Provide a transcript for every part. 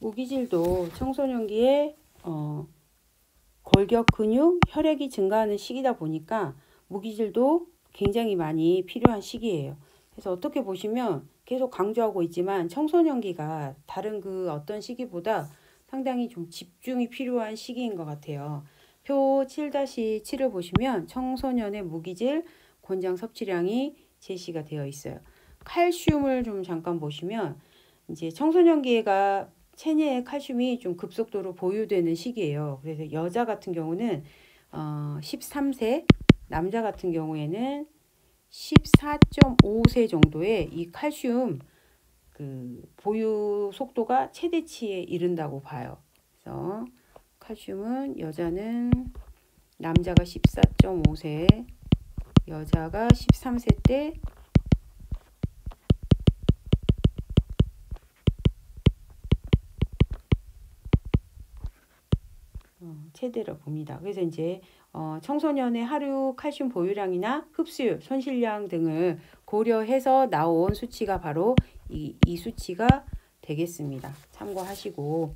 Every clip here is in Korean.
무기질도 청소년기에 골격 근육, 혈액이 증가하는 시기다 보니까 무기질도 굉장히 많이 필요한 시기예요. 그래서 어떻게 보시면 계속 강조하고 있지만 청소년기가 다른 그 어떤 시기보다 상당히 좀 집중이 필요한 시기인 것 같아요. 표 7-7을 보시면 청소년의 무기질 권장 섭취량이 제시가 되어 있어요. 칼슘을 좀 잠깐 보시면 이제 청소년기가 체내에 칼슘이 좀 급속도로 보유되는 시기예요. 그래서 여자 같은 경우는 13세, 남자 같은 경우에는 14.5세 정도의 이 칼슘 그 보유 속도가 최대치에 이른다고 봐요. 그래서 칼슘은 남자가 14.5세, 여자가 13세 때 최대로 봅니다. 그래서 이제 청소년의 하루 칼슘 보유량이나 흡수율, 손실량 등을 고려해서 나온 수치가 바로 이 수치가 되겠습니다. 참고하시고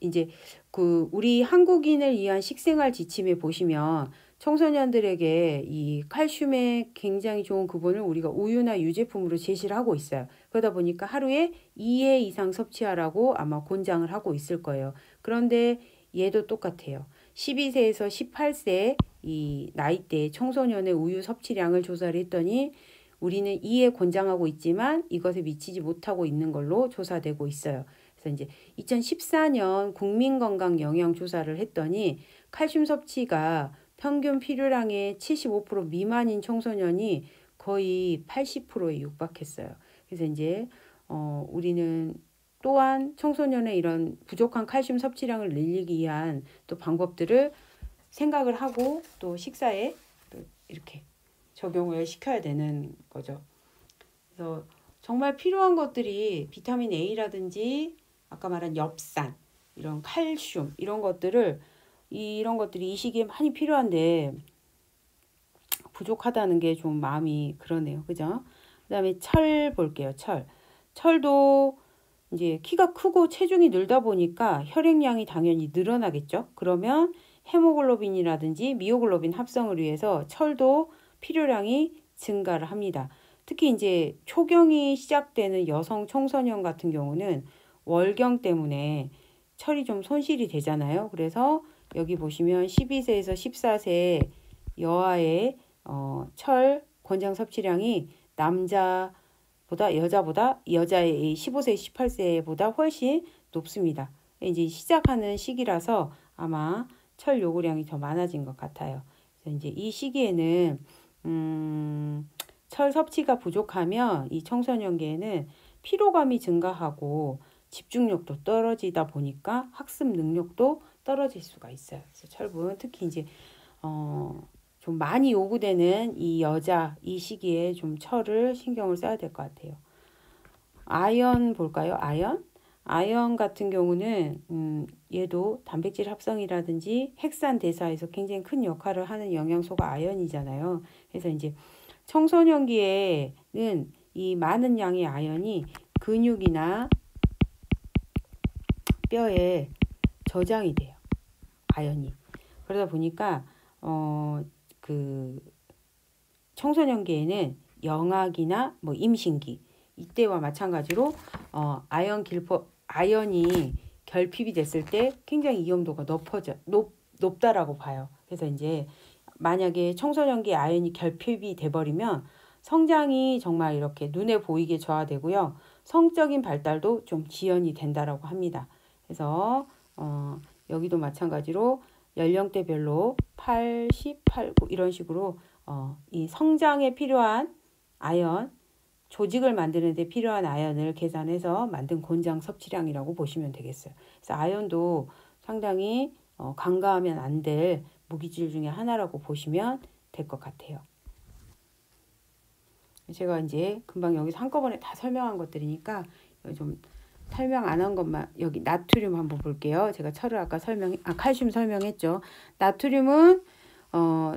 이제 그 우리 한국인을 위한 식생활 지침에 보시면 청소년들에게 이 칼슘에 굉장히 좋은 구본을 우리가 우유나 유제품으로 제시를 하고 있어요. 그러다 보니까 하루에 2회 이상 섭취하라고 아마 권장을 하고 있을 거예요. 그런데 얘도 똑같아요. 12세에서 18세 이 나이대 청소년의 우유 섭취량을 조사를 했더니 우리는 2회 권장하고 있지만 이것에 미치지 못하고 있는 걸로 조사되고 있어요. 그래서 이제 2014년 국민건강영양조사를 했더니 칼슘 섭취가 평균 필요량의 75% 미만인 청소년이 거의 80%에 육박했어요. 그래서 이제 우리는 또한 청소년의 이런 부족한 칼슘 섭취량을 늘리기 위한 또 방법들을 생각을 하고 또 식사에 또 이렇게 적용을 시켜야 되는 거죠. 그래서 정말 필요한 것들이 비타민 A라든지 아까 말한 엽산, 이런 칼슘 이런 것들이 이 시기에 많이 필요한데 부족하다는 게 좀 마음이 그러네요. 그죠? 그다음에 철 볼게요. 철도 이제 키가 크고 체중이 늘다 보니까 혈액량이 당연히 늘어나겠죠. 그러면 헤모글로빈이라든지 미오글로빈 합성을 위해서 철도 필요량이 증가를 합니다. 특히 이제 초경이 시작되는 여성 청소년 같은 경우는 월경 때문에 철이 좀 손실이 되잖아요. 그래서 여기 보시면 12세에서 14세 여아의 철 권장 섭취량이 여자의 15세, 18세보다 훨씬 높습니다. 이제 시작하는 시기라서 아마 철 요구량이 더 많아진 것 같아요. 그래서 이제 이 시기에는 철 섭취가 부족하면 이 청소년기에는 피로감이 증가하고 집중력도 떨어지다 보니까 학습 능력도 떨어질 수가 있어요. 그래서 철분 특히 이제 좀 많이 요구되는 이 시기에 좀 철을 신경을 써야 될 것 같아요. 아연 볼까요? 아연 같은 경우는 얘도 단백질 합성이라든지 핵산 대사에서 굉장히 큰 역할을 하는 영양소가 아연이잖아요. 그래서 이제 청소년기에는 이 많은 양의 아연이 근육이나 뼈에 저장이 돼요. 아연이. 그러다 보니까 그 청소년기에는 영악이나 뭐 임신기 이때와 마찬가지로 아연이 결핍이 됐을 때 굉장히 위험도가 높다라고 봐요. 그래서 이제 만약에 청소년기 아연이 결핍이 돼버리면 성장이 정말 이렇게 눈에 보이게 저하되고요. 성적인 발달도 좀 지연이 된다라고 합니다. 그래서 여기도 마찬가지로 연령대별로 8, 10, 8, 9 이런 식으로 이 성장에 필요한 아연, 조직을 만드는 데 필요한 아연을 계산해서 만든 권장 섭취량이라고 보시면 되겠어요. 그래서 아연도 상당히 간과하면 안 될 무기질 중에 하나라고 보시면 될 것 같아요. 제가 이제 금방 여기서 한꺼번에 다 설명한 것들이니까 좀 설명 안 한 것만 여기 나트륨 한번 볼게요. 제가 철을 아까 칼슘 설명했죠. 나트륨은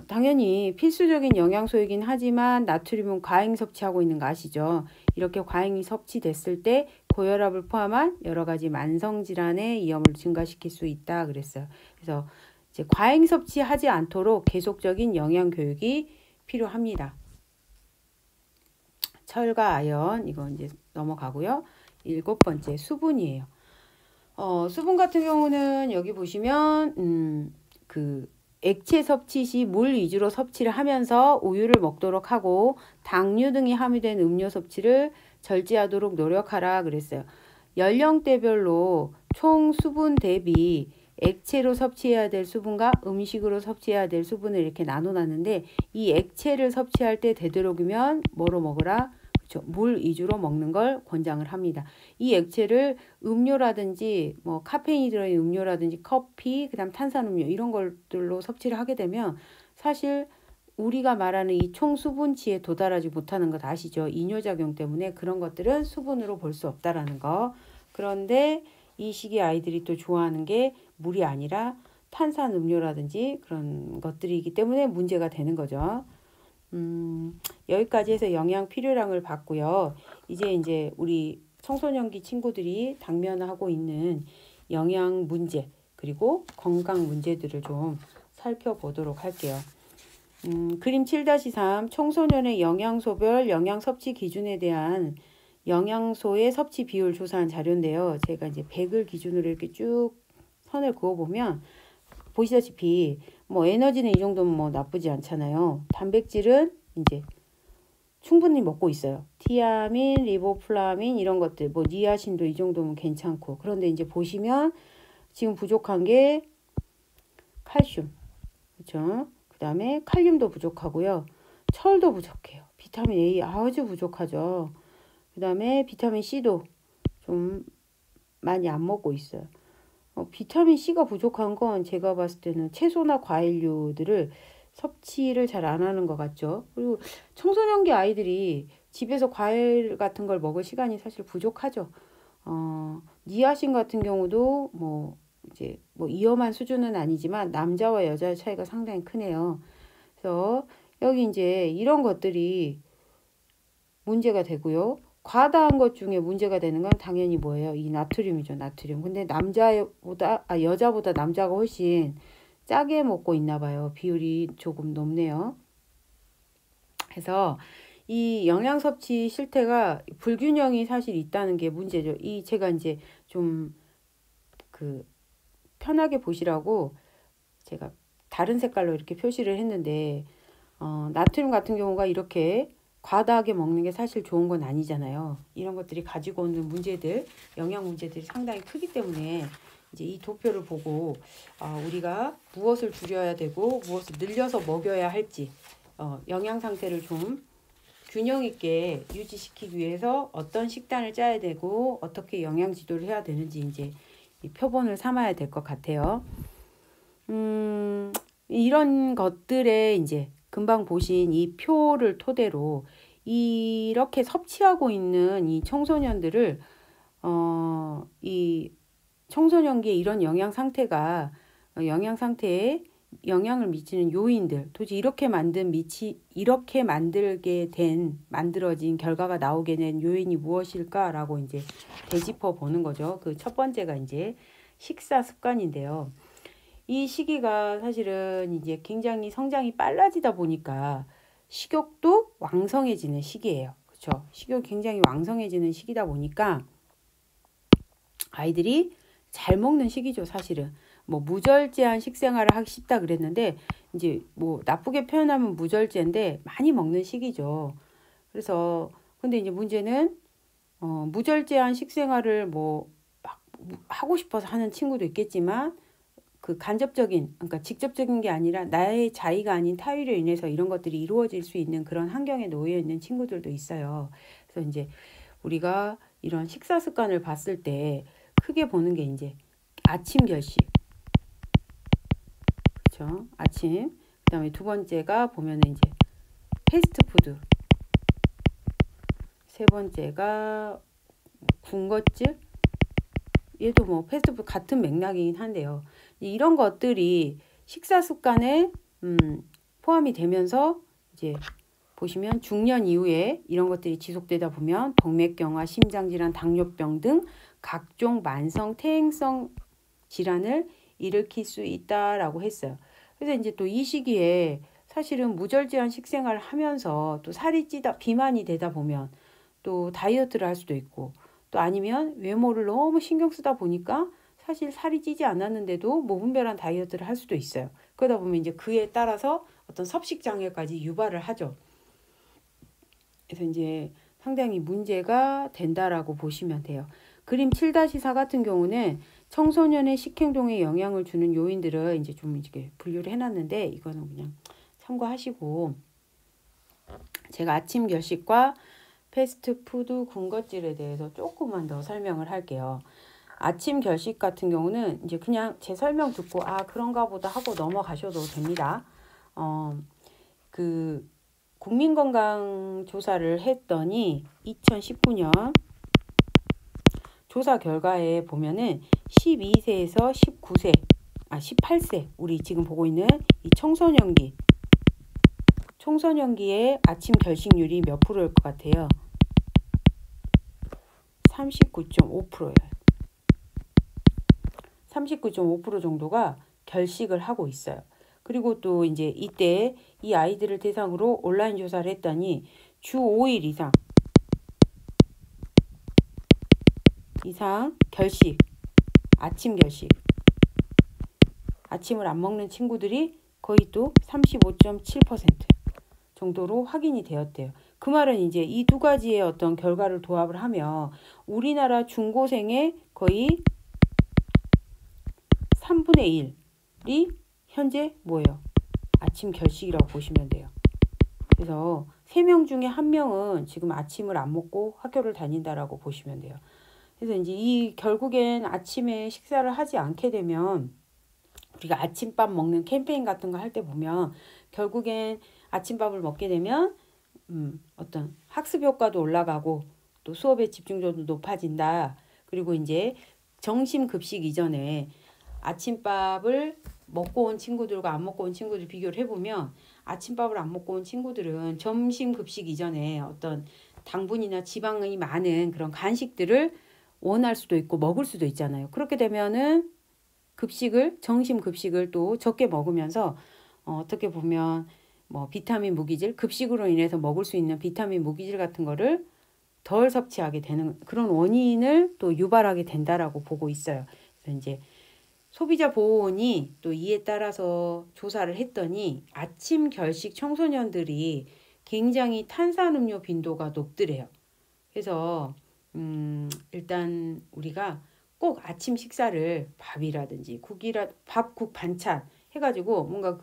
당연히 필수적인 영양소이긴 하지만 나트륨은 과잉 섭취하고 있는 거 아시죠? 이렇게 과잉이 섭취됐을 때 고혈압을 포함한 여러 가지 만성 질환의 위험을 증가시킬 수 있다 그랬어요. 그래서 이제 과잉 섭취하지 않도록 계속적인 영양 교육이 필요합니다. 철과 아연 이거 이제 넘어가고요. 7번째 수분이에요. 수분 같은 경우는 여기 보시면 그 액체 섭취 시 물 위주로 섭취를 하면서 우유를 먹도록 하고 당류 등이 함유된 음료 섭취를 절제하도록 노력하라 그랬어요. 연령대별로 총 수분 대비 액체로 섭취해야 될 수분과 음식으로 섭취해야 될 수분을 이렇게 나눠놨는데 이 액체를 섭취할 때 되도록이면 뭐로 먹으라? 그렇죠. 물 위주로 먹는 걸 권장을 합니다. 이 액체를 음료라든지 뭐 카페인이 들어있는 음료라든지 커피, 그다음 탄산음료 이런 것들로 섭취를 하게 되면 사실 우리가 말하는 이 총 수분치에 도달하지 못하는 것 아시죠? 이뇨작용 때문에 그런 것들은 수분으로 볼 수 없다라는 거. 그런데 이 시기 아이들이 또 좋아하는 게 물이 아니라 탄산음료라든지 그런 것들이기 때문에 문제가 되는 거죠. 여기까지 해서 영양 필요량을 봤고요. 이제 우리 청소년기 친구들이 당면하고 있는 영양 문제 그리고 건강 문제들을 좀 살펴보도록 할게요. 그림 7-3 청소년의 영양소별 영양 섭취 기준에 대한 영양소의 섭취 비율 조사한 자료인데요. 제가 이제 100을 기준으로 이렇게 쭉 선을 그어보면 보시다시피 뭐 에너지는 이 정도면 뭐 나쁘지 않잖아요. 단백질은 이제 충분히 먹고 있어요. 티아민, 리보플라민 이런 것들, 뭐 니아신도 이 정도면 괜찮고. 그런데 이제 보시면 지금 부족한 게 칼슘, 그렇죠? 그다음에 칼륨도 부족하고요. 철도 부족해요. 비타민 A 아주 부족하죠. 그다음에 비타민 C도 좀 많이 안 먹고 있어요. 비타민 C가 부족한 건 제가 봤을 때는 채소나 과일류들을 섭취를 잘 안 하는 것 같죠. 그리고 청소년기 아이들이 집에서 과일 같은 걸 먹을 시간이 사실 부족하죠. 니아신 같은 경우도 뭐 이제 뭐 위험한 수준은 아니지만 남자와 여자의 차이가 상당히 크네요. 그래서 여기 이제 이런 것들이 문제가 되고요. 과다한 것 중에 문제가 되는 건 당연히 뭐예요? 이 나트륨이죠. 나트륨. 근데 여자보다 남자가 훨씬 짜게 먹고 있나 봐요. 비율이 조금 높네요. 그래서 이 영양 섭취 실태가 불균형이 사실 있다는 게 문제죠. 제가 이제 좀 편하게 보시라고 제가 다른 색깔로 이렇게 표시를 했는데 나트륨 같은 경우가 이렇게 과다하게 먹는 게 사실 좋은 건 아니잖아요. 이런 것들이 가지고 오는 문제들, 영양 문제들이 상당히 크기 때문에 이제 이 도표를 보고 우리가 무엇을 줄여야 되고 무엇을 늘려서 먹여야 할지 영양 상태를 좀 균형 있게 유지시키기 위해서 어떤 식단을 짜야 되고 어떻게 영양 지도를 해야 되는지 이제 이 표본을 삼아야 될 것 같아요. 이런 것들에 이제 금방 보신 이 표를 토대로 이렇게 섭취하고 있는 이 청소년들을 이 청소년기에 이런 영양 상태가 영양 상태에 영향을 미치는 요인들, 도대체 이렇게 만들어진 결과가 나오게 된 요인이 무엇일까라고 이제 되짚어 보는 거죠. 그 첫 번째가 이제 식사 습관인데요. 이 시기가 사실은 이제 굉장히 성장이 빨라지다 보니까 식욕도 왕성해지는 시기예요. 그렇죠? 식욕이 굉장히 왕성해지는 시기다 보니까 아이들이 잘 먹는 시기죠, 사실은. 뭐 무절제한 식생활을 하기 쉽다 그랬는데 이제 뭐 나쁘게 표현하면 무절제인데 많이 먹는 시기죠. 그래서 근데 이제 문제는 무절제한 식생활을 뭐 막 하고 싶어서 하는 친구도 있겠지만 그 간접적인, 그러니까 직접적인 게 아니라 나의 자의가 아닌 타의로 인해서 이런 것들이 이루어질 수 있는 그런 환경에 놓여 있는 친구들도 있어요. 그래서 이제 우리가 이런 식사 습관을 봤을 때 크게 보는 게 이제 아침 결식, 그렇죠? 아침. 그다음에 두 번째가 보면은 이제 패스트푸드. 세 번째가 군것질. 얘도 뭐 패스트푸드 같은 맥락이긴 한데요. 이런 것들이 식사 습관에 포함이 되면서 이제 보시면 중년 이후에 이런 것들이 지속되다 보면 동맥경화, 심장질환, 당뇨병 등 각종 만성 퇴행성 질환을 일으킬 수 있다라고 했어요. 그래서 이제 또 이 시기에 사실은 무절제한 식생활을 하면서 또 살이 찌다 비만이 되다 보면 또 다이어트를 할 수도 있고 또 아니면 외모를 너무 신경 쓰다 보니까 사실 살이 찌지 않았는데도 무분별한 다이어트를 할 수도 있어요. 그러다 보면 이제 그에 따라서 어떤 섭식 장애까지 유발을 하죠. 그래서 이제 상당히 문제가 된다라고 보시면 돼요. 그림 7-4 같은 경우는 청소년의 식행동에 영향을 주는 요인들을 이제 좀 이렇게 분류를 해놨는데 이거는 그냥 참고하시고 제가 아침 결식과 패스트푸드 군것질에 대해서 조금만 더 설명을 할게요. 아침 결식 같은 경우는 이제 그냥 제 설명 듣고 아 그런가 보다 하고 넘어가셔도 됩니다. 그 국민건강조사를 했더니 2019년 조사 결과에 보면은 12세에서 18세 우리 지금 보고 있는 이 청소년기의 아침 결식률이 몇 프로일 것 같아요? 39.5%예요. 39.5% 정도가 결식을 하고 있어요. 그리고 또 이제 이때 이 아이들을 대상으로 온라인 조사를 했더니 주 5일 이상 결식, 아침 결식, 아침을 안 먹는 친구들이 거의 또 35.7% 정도로 확인이 되었대요. 그 말은 이제 이 두 가지의 어떤 결과를 도합을 하면 우리나라 중고생의 거의 3분의 1이 현재 뭐예요? 아침 결식이라고 보시면 돼요. 그래서 3명 중에 1명은 지금 아침을 안 먹고 학교를 다닌다라고 보시면 돼요. 그래서 이제 이 결국엔 아침에 식사를 하지 않게 되면 우리가 아침밥 먹는 캠페인 같은 거 할 때 보면 결국엔 아침밥을 먹게 되면 어떤 학습 효과도 올라가고 또 수업의 집중도도 높아진다. 그리고 이제 점심 급식 이전에 아침밥을 먹고 온 친구들과 안 먹고 온 친구들 비교를 해보면 아침밥을 안 먹고 온 친구들은 점심 급식 이전에 어떤 당분이나 지방이 많은 그런 간식들을 원할 수도 있고 먹을 수도 있잖아요. 그렇게 되면은 점심 급식을 또 적게 먹으면서 어떻게 보면 뭐 비타민 무기질, 급식으로 인해서 먹을 수 있는 비타민 무기질 같은 거를 덜 섭취하게 되는 그런 원인을 또 유발하게 된다라고 보고 있어요. 그래서 이제 소비자 보호원이 또 이에 따라서 조사를 했더니 아침 결식 청소년들이 굉장히 탄산음료 빈도가 높더래요. 그래서 일단 우리가 꼭 아침 식사를 밥이라든지 밥, 국, 반찬 해가지고 뭔가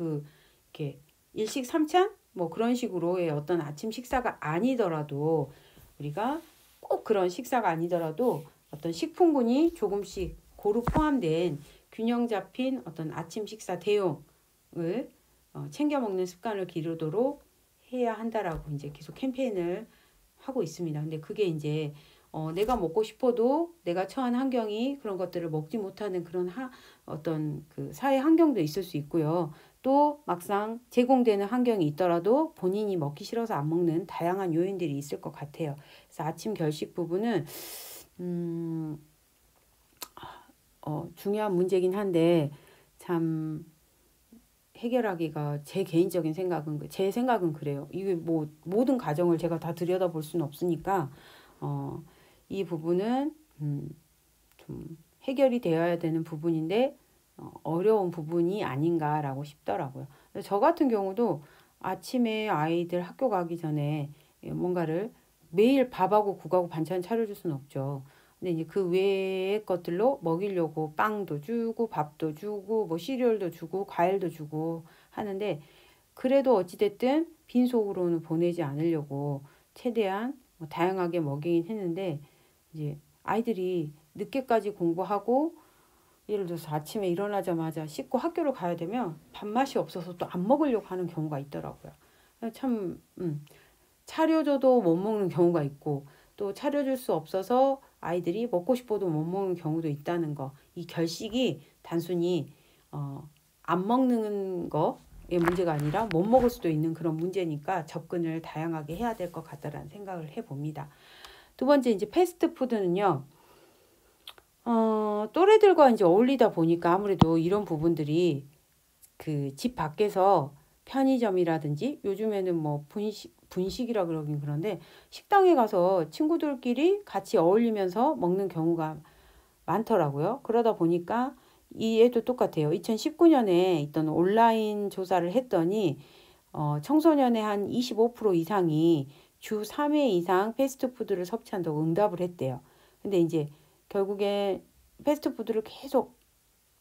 이렇게 일식 삼찬 뭐 그런 식으로의 어떤 아침 식사가 아니더라도 우리가 꼭 그런 식사가 아니더라도 어떤 식품군이 조금씩 고루 포함된 균형 잡힌 어떤 아침 식사 대용을 챙겨 먹는 습관을 기르도록 해야 한다라고 이제 계속 캠페인을 하고 있습니다. 근데 그게 이제 내가 먹고 싶어도 내가 처한 환경이 그런 것들을 먹지 못하는 그런 어떤 그 사회 환경도 있을 수 있고요. 또 막상 제공되는 환경이 있더라도 본인이 먹기 싫어서 안 먹는 다양한 요인들이 있을 것 같아요. 그래서 아침 결식 부분은 중요한 문제긴 한데 참 해결하기가 제 생각은 그래요. 이게 뭐 모든 가정을 제가 다 들여다볼 수는 없으니까 이 부분은 좀 해결이 되어야 되는 부분인데 어려운 부분이 아닌가라고 싶더라고요. 저 같은 경우도 아침에 아이들 학교 가기 전에 뭔가를 매일 밥하고 국하고 반찬 차려줄 수는 없죠. 근데 이제 그 외의 것들로 먹이려고 빵도 주고 밥도 주고 뭐 시리얼도 주고 과일도 주고 하는데 그래도 어찌됐든 빈속으로는 보내지 않으려고 최대한 뭐 다양하게 먹이긴 했는데 이제 아이들이 늦게까지 공부하고 예를 들어서 아침에 일어나자마자 씻고 학교를 가야 되면 밥맛이 없어서 또 안 먹으려고 하는 경우가 있더라고요. 참 차려줘도 못 먹는 경우가 있고 또 차려줄 수 없어서 아이들이 먹고 싶어도 못 먹는 경우도 있다는 거. 이 결식이 단순히 안 먹는 거 문제가 아니라 못 먹을 수도 있는 그런 문제니까 접근을 다양하게 해야 될 것 같다라는 생각을 해봅니다. 두 번째 이제 패스트푸드는요. 또래들과 이제 어울리다 보니까 아무래도 이런 부분들이 그 집 밖에서 편의점이라든지 요즘에는 뭐 분식이라 그러긴 그런데 식당에 가서 친구들끼리 같이 어울리면서 먹는 경우가 많더라고요. 그러다 보니까 이 애도 똑같아요. 2019년에 있던 온라인 조사를 했더니 청소년의 한 25% 이상이 주 3회 이상 패스트푸드를 섭취한다고 응답을 했대요. 근데 이제 결국에 패스트푸드를 계속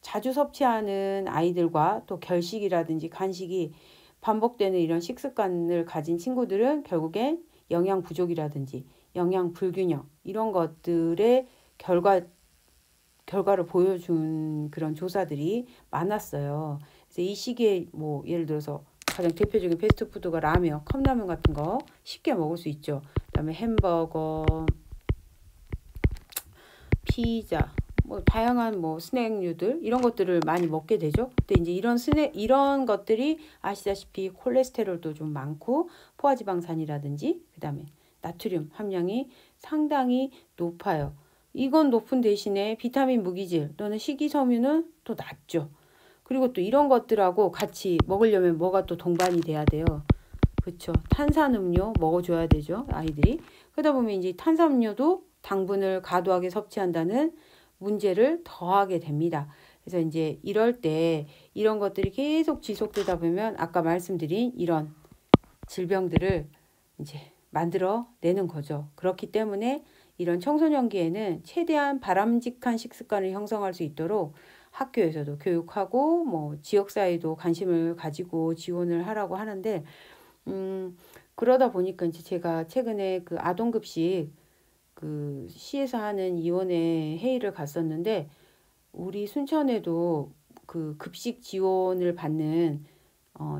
자주 섭취하는 아이들과 또 결식이라든지 간식이 반복되는 이런 식습관을 가진 친구들은 결국에 영양 부족이라든지 영양 불균형 이런 것들의 결과를 보여준 그런 조사들이 많았어요. 그래서 이 시기에 뭐 예를 들어서 가장 대표적인 패스트푸드가 라면, 컵라면 같은 거 쉽게 먹을 수 있죠. 그다음에 햄버거, 피자, 뭐 다양한 뭐 스낵류들 이런 것들을 많이 먹게 되죠. 근데 이제 이런 것들이 아시다시피 콜레스테롤도 좀 많고 포화지방산이라든지 그다음에 나트륨 함량이 상당히 높아요. 이건 높은 대신에 비타민 무기질 또는 식이섬유는 또 낮죠. 그리고 또 이런 것들하고 같이 먹으려면 뭐가 또 동반이 돼야 돼요. 그렇죠. 탄산음료 먹어줘야 되죠. 아이들이. 그러다 보면 이제 탄산음료도 당분을 과도하게 섭취한다는 문제를 더하게 됩니다. 그래서 이제 이럴 때 이런 것들이 계속 지속되다 보면 아까 말씀드린 이런 질병들을 이제 만들어 내는 거죠. 그렇기 때문에 이런 청소년기에는 최대한 바람직한 식습관을 형성할 수 있도록 학교에서도 교육하고 뭐 지역사회도 관심을 가지고 지원을 하라고 하는데 그러다 보니까 이제 제가 최근에 그 아동급식 그 시에서 하는 위원회 회의를 갔었는데 우리 순천에도 그 급식 지원을 받는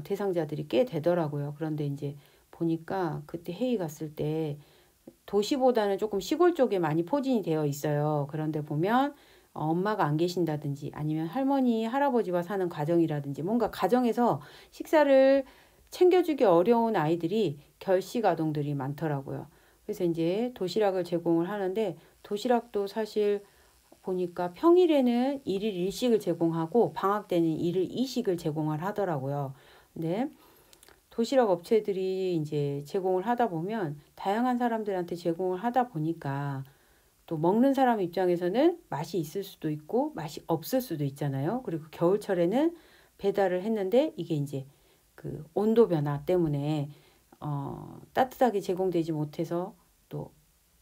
대상자들이 꽤 되더라고요. 그런데 이제 보니까 그때 회의 갔을 때 도시보다는 조금 시골 쪽에 많이 포진이 되어 있어요. 그런데 보면 엄마가 안 계신다든지 아니면 할머니, 할아버지와 사는 가정이라든지 뭔가 가정에서 식사를 챙겨주기 어려운 아이들이 결식 아동들이 많더라고요. 그래서 이제 도시락을 제공을 하는데 도시락도 사실 보니까 평일에는 일일 일식을 제공하고 방학 때는 일일 이식을 제공을 하더라고요. 근데 도시락 업체들이 이제 제공을 하다 보면 다양한 사람들한테 제공을 하다 보니까 또 먹는 사람 입장에서는 맛이 있을 수도 있고 맛이 없을 수도 있잖아요. 그리고 겨울철에는 배달을 했는데 이게 이제 그 온도 변화 때문에 따뜻하게 제공되지 못해서 또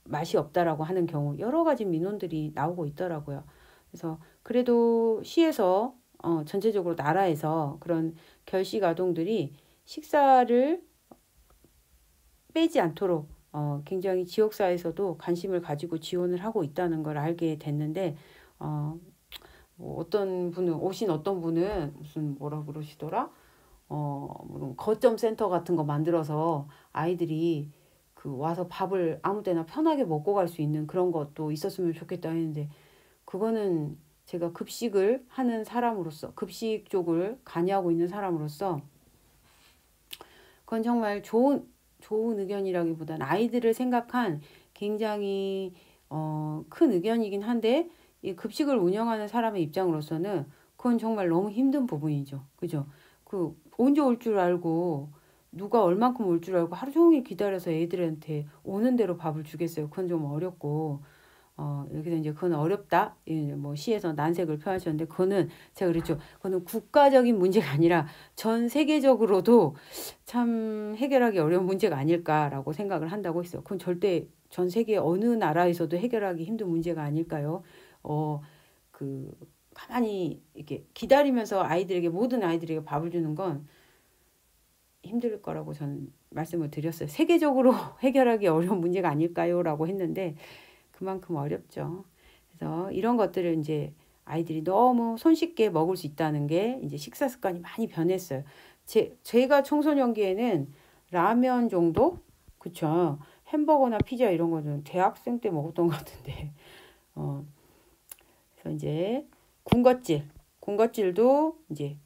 맛이 없다라고 하는 경우 여러 가지 민원들이 나오고 있더라고요. 그래서 그래도 시에서 전체적으로 나라에서 그런 결식 아동들이 식사를 빼지 않도록 굉장히 지역사회에서도 관심을 가지고 지원을 하고 있다는 걸 알게 됐는데 뭐 어떤 분은 어떤 분은 무슨 뭐라 그러시더라? 거점 센터 같은 거 만들어서 아이들이 그 와서 밥을 아무 때나 편하게 먹고 갈 수 있는 그런 것도 있었으면 좋겠다 했는데 그거는 제가 급식을 하는 사람으로서 급식 쪽을 관여하고 있는 사람으로서 그건 정말 좋은 의견이라기보다는 아이들을 생각한 굉장히 큰 의견이긴 한데 이 급식을 운영하는 사람의 입장으로서는 그건 정말 너무 힘든 부분이죠. 그죠? 그 언제 올 줄 알고 누가 얼만큼 올 줄 알고 하루 종일 기다려서 애들한테 오는 대로 밥을 주겠어요. 그건 좀 어렵고 여기서 이제 그건 어렵다. 뭐 시에서 난색을 표하셨는데 그거는 제가 그랬죠. 그거는 국가적인 문제가 아니라 전 세계적으로도 참 해결하기 어려운 문제가 아닐까라고 생각을 한다고 했어요. 그건 절대 전 세계 어느 나라에서도 해결하기 힘든 문제가 아닐까요? 그 가만히 이렇게 기다리면서 모든 아이들에게 밥을 주는 건 힘들 거라고 저는 말씀을 드렸어요. 세계적으로 해결하기 어려운 문제가 아닐까요?라고 했는데 그만큼 어렵죠. 그래서 이런 것들을 이제 아이들이 너무 손쉽게 먹을 수 있다는 게 이제 식사 습관이 많이 변했어요. 제가 청소년기에는 라면 정도? 그쵸. 햄버거나 피자 이런 거는 대학생 때 먹었던 것 같은데. 그래서 이제 군것질도 이제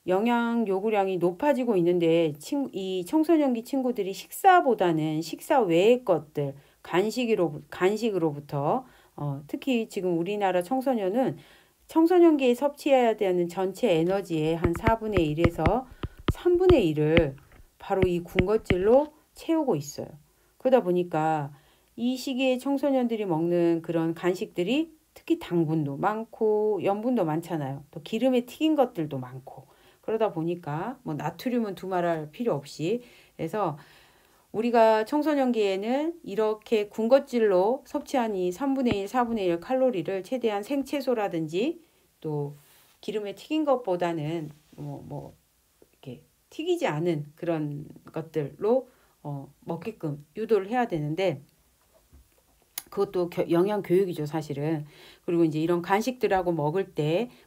영양 요구량이 높아지고 있는데 이 청소년기 친구들이 식사보다는 식사 외의 것들, 간식으로부터 특히 지금 우리나라 청소년은 청소년기에 섭취해야 되는 전체 에너지의 한 4분의 1에서 3분의 1을 바로 이 군것질로 채우고 있어요. 그러다 보니까 이 시기에 청소년들이 먹는 그런 간식들이 특히 당분도 많고 염분도 많잖아요. 또 기름에 튀긴 것들도 많고. 그러다 보니까 뭐 나트륨은 두말할 필요 없이, 그래서 우리가 청소년기에는 이렇게 군것질로 섭취한 이 3분의 1, 4분의 1 칼로리를 최대한 생채소라든지 또 기름에 튀긴 것보다는 뭐 이렇게 튀기지 않은 그런 것들로 먹게끔 유도를 해야 되는데, 그것도 영양 교육이죠, 사실은. 그리고 이제 이런 간식들하고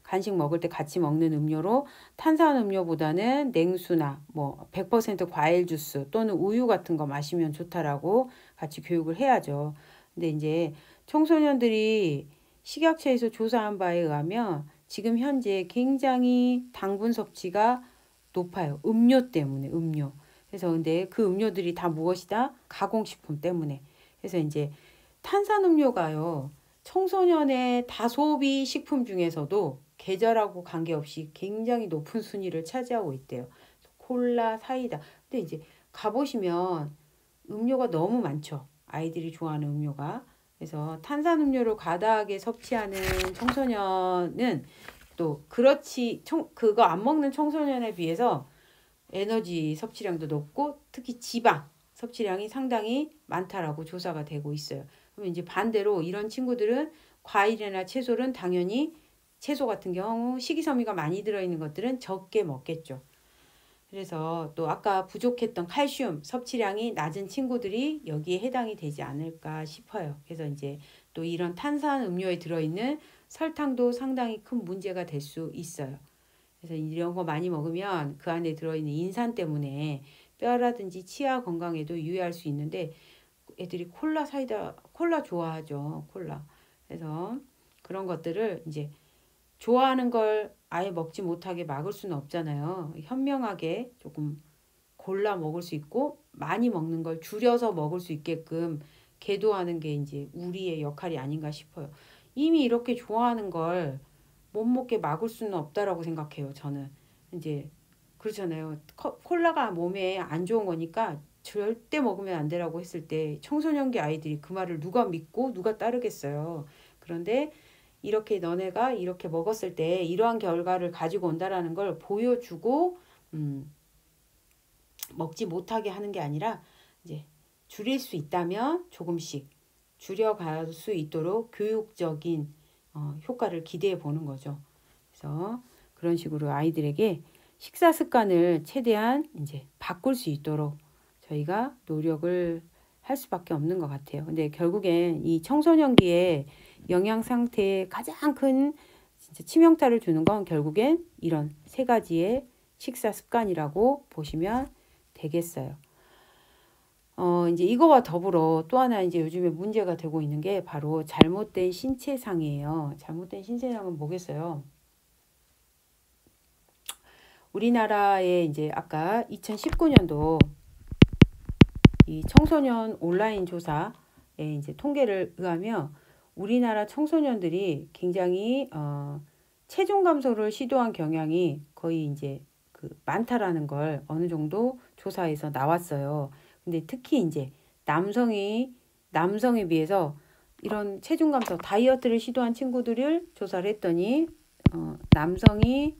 간식 먹을 때 같이 먹는 음료로 탄산 음료보다는 냉수나 뭐 100% 과일 주스 또는 우유 같은 거 마시면 좋다라고 같이 교육을 해야죠. 근데 이제 청소년들이 식약처에서 조사한 바에 의하면 지금 현재 굉장히 당분 섭취가 높아요. 음료 때문에, 음료. 그래서 근데 그 음료들이 다 무엇이다? 가공식품 때문에. 그래서 이제 탄산음료가요, 청소년의 다소비 식품 중에서도 계절하고 관계없이 굉장히 높은 순위를 차지하고 있대요. 콜라, 사이다. 근데 이제 가보시면 음료가 너무 많죠. 아이들이 좋아하는 음료가. 그래서 탄산음료를 과다하게 섭취하는 청소년은 또 그거 안 먹는 청소년에 비해서 에너지 섭취량도 높고 특히 지방 섭취량이 상당히 많다라고 조사가 되고 있어요. 그럼 이제 반대로 이런 친구들은 과일이나 채소는 당연히 채소 같은 경우 식이섬유가 많이 들어있는 것들은 적게 먹겠죠. 그래서 또 아까 부족했던 칼슘 섭취량이 낮은 친구들이 여기에 해당이 되지 않을까 싶어요. 그래서 이제 또 이런 탄산 음료에 들어있는 설탕도 상당히 큰 문제가 될 수 있어요. 그래서 이런 거 많이 먹으면 그 안에 들어있는 인산 때문에 뼈라든지 치아 건강에도 유의할 수 있는데, 애들이 콜라, 사이다, 콜라 좋아하죠. 콜라. 그래서 그런 것들을 이제 좋아하는 걸 아예 먹지 못하게 막을 수는 없잖아요. 현명하게 조금 골라 먹을 수 있고 많이 먹는 걸 줄여서 먹을 수 있게끔 계도하는 게 이제 우리의 역할이 아닌가 싶어요. 이미 이렇게 좋아하는 걸 못 먹게 막을 수는 없다라고 생각해요. 저는 이제 그렇잖아요. 콜라가 몸에 안 좋은 거니까 절대 먹으면 안 되라고 했을 때 청소년기 아이들이 그 말을 누가 믿고 누가 따르겠어요. 그런데 이렇게 너네가 이렇게 먹었을 때 이러한 결과를 가지고 온다라는 걸 보여주고 먹지 못하게 하는 게 아니라 이제 줄일 수 있다면 조금씩 줄여갈 수 있도록 교육적인 효과를 기대해 보는 거죠. 그래서 그런 식으로 아이들에게 식사 습관을 최대한 이제 바꿀 수 있도록 저희가 노력을 할 수밖에 없는 것 같아요. 근데 결국엔 이 청소년기에 영양 상태에 가장 큰 진짜 치명타를 주는 건 결국엔 이런 세 가지의 식사 습관이라고 보시면 되겠어요. 이제 이거와 더불어 또 하나 이제 요즘에 문제가 되고 있는 게 바로 잘못된 신체상이에요. 잘못된 신체상은 뭐겠어요? 우리나라에 이제 아까 2019년도 이 청소년 온라인 조사에 이제 통계를 의하면 우리나라 청소년들이 굉장히 체중 감소를 시도한 경향이 거의 이제 많다라는 걸 어느 정도 조사에서 나왔어요. 근데 특히 이제 남성에 비해서 이런 체중 감소 다이어트를 시도한 친구들을 조사를 했더니 남성이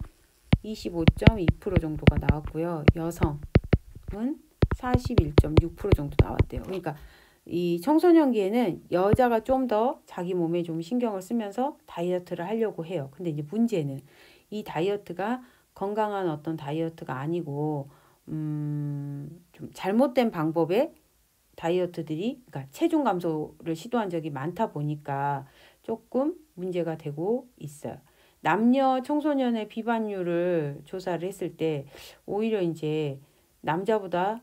25.2% 정도가 나왔고요. 여성은 41.6% 정도 나왔대요. 그러니까 이 청소년기에는 여자가 좀 더 자기 몸에 좀 신경을 쓰면서 다이어트를 하려고 해요. 근데 이제 문제는 이 다이어트가 건강한 어떤 다이어트가 아니고 좀 잘못된 방법의 다이어트들이, 그러니까 체중 감소를 시도한 적이 많다 보니까 조금 문제가 되고 있어요. 남녀 청소년의 비만율을 조사를 했을 때 오히려 이제 남자가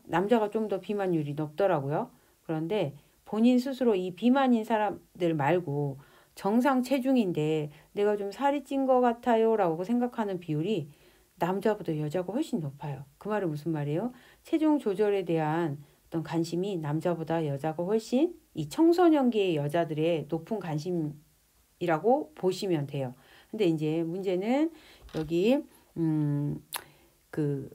좀 더 비만율이 높더라고요. 그런데 본인 스스로 이 비만인 사람들 말고 정상 체중인데 내가 좀 살이 찐 것 같아요 라고 생각하는 비율이 남자보다 여자가 훨씬 높아요. 그 말은 무슨 말이에요? 체중 조절에 대한 어떤 관심이 남자보다 여자가 훨씬 이 청소년기의 여자들의 높은 관심이라고 보시면 돼요. 근데 이제 문제는 여기 그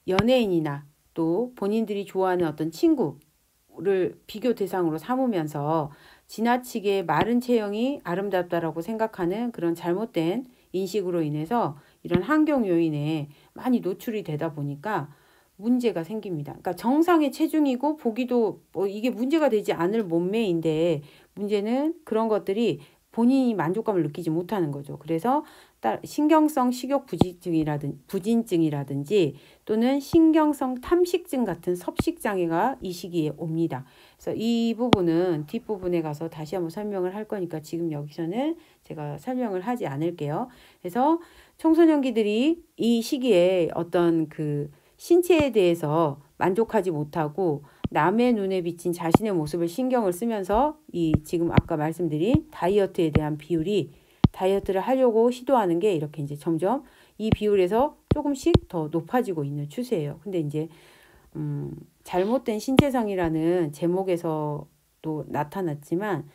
연예인이나 또 본인들이 좋아하는 어떤 친구를 비교 대상으로 삼으면서 지나치게 마른 체형이 아름답다라고 생각하는 그런 잘못된 인식으로 인해서 이런 환경 요인에 많이 노출이 되다 보니까 문제가 생깁니다. 그러니까 정상의 체중이고 보기도 뭐 이게 문제가 되지 않을 몸매인데 문제는 그런 것들이 본인이 만족감을 느끼지 못하는 거죠. 그래서 신경성 식욕 부진증이라든지 또는 신경성 탐식증 같은 섭식 장애가 이 시기에 옵니다. 그래서 이 부분은 뒷부분에 가서 다시 한번 설명을 할 거니까 지금 여기서는 제가 설명을 하지 않을게요. 그래서 청소년기들이 이 시기에 어떤 그 신체에 대해서 만족하지 못하고 남의 눈에 비친 자신의 모습을 신경을 쓰면서 이 지금 아까 말씀드린 다이어트에 대한 비율이 다이어트를 하려고 시도하는 게 이렇게 이제 점점 이 비율에서 조금씩 더 높아지고 있는 추세예요. 근데 이제 잘못된 신체상이라는 제목에서도 나타났지만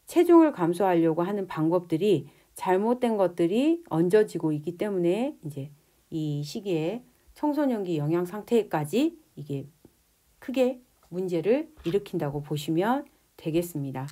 체중을 감소하려고 하는 방법들이 잘못된 것들이 얹어지고 있기 때문에 이제 이 시기에 청소년기 영양 상태까지 이게 크게 문제를 일으킨다고 보시면 되겠습니다.